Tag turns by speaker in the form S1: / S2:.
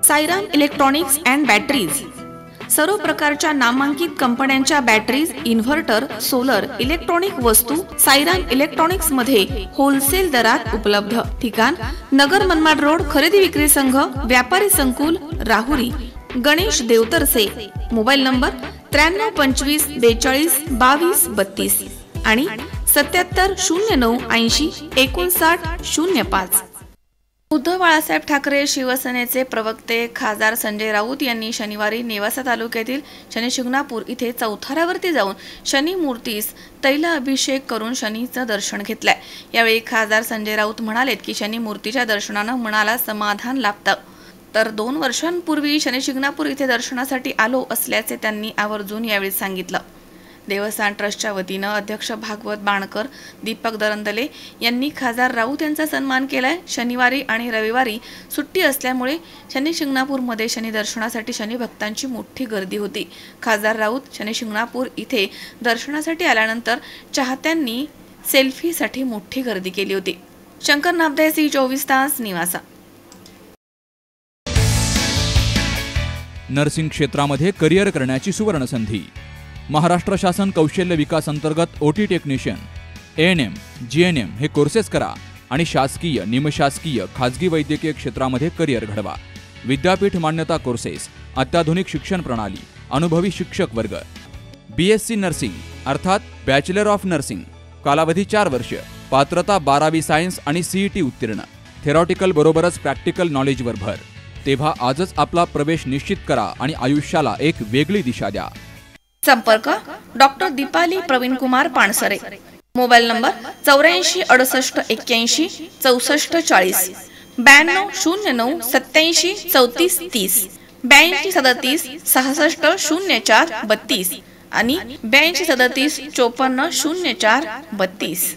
S1: Sairam electronics and batteries सर्व प्रकारच्या नामांकित कंपन्यांच्या बॅटरीज, इन्व्हर्टर, सोलर, इलेक्ट्रॉनिक वस्तू साईराम इलेक्ट्रॉनिक्स मध्ये होलसेल दरात उपलब्ध। ठिकाण नगर मनमाड रोड, खरेदी विक्री संघ, व्यापारी संकुल, राहुरी। गणेश देवतरसे। मोबाईल नंबर 93 25 42 22 32 आणि 77 09 80 59 05। उद्धव बाळासाहेब ठाकरे शिवसेनेचे प्रवक्ते खासदार संजय राऊत यांनी शनिवारी नेवासा तालुक्यातील शनिशिंगणापूर इथे चौथऱ्यावरती जाऊन शनी मूर्तीस तैल अभिषेक करून शनीचं दर्शन घेतलंय। यावेळी खासदार संजय राऊत म्हणालेत की शनी मूर्तीच्या दर्शनानं मनाला समाधान लाभतं। तर 2 वर्षांपूर्वी शनिशिंगणापूर इथे दर्शनासाठी आलो असल्याचे त्यांनी आवर्जून यावेळी सांगितलं। देवस्थान ट्रस्टच्या वतीनं अध्यक्ष भागवत बाणकर, दीपक दरंदले यांनी खासदार राऊत यांचा सन्मान केलाय। शनिवारी आणि रविवारी सुट्टी असल्यामुळे शनिशिंगणापूरमध्ये शनी दर्शनासाठी शनी भक्तांची मोठी गर्दी होती। खासदार राऊत शनिशिंगणापूर इथे दर्शनासाठी आल्यानंतर चाहत्यांनी सेल्फीसाठी मोठी गर्दी केली होती। शंकर नामदे, C24 तास, निवासा।
S2: नर्सिंग क्षेत्रामध्ये करिअर करण्याची सुवर्ण संधी। महाराष्ट्र शासन कौशल्य विकास अंतर्गत OT टेक्निशियन, ANM, GNM हे कोर्सेस करा आणि शासकीय, निमशासकीय, खाजगी वैद्यकीय क्षेत्रामध्ये करिअर घडवा। विद्यापीठ मान्यता कोर्सेस, अत्याधुनिक शिक्षण प्रणाली, अनुभवी शिक्षक वर्ग। BSc नर्सिंग अर्थात बॅचलर ऑफ नर्सिंग, कालावधी 4 वर्ष, पात्रता 12वी सायन्स आणि CET उत्तीर्ण, थेरॉटिकल बरोबरच प्रॅक्टिकल नॉलेजवर भर। तेव्हा आजच आपला प्रवेश निश्चित करा आणि आयुष्याला एक वेगळी दिशा द्या।
S1: संपर्क doctor Deepali Praveen Kumar Pansare. Mobile number 84 68 81 64 40, 92 09 87 34 30, 82 37 66 04 32 आणि 82 37 54 04 32।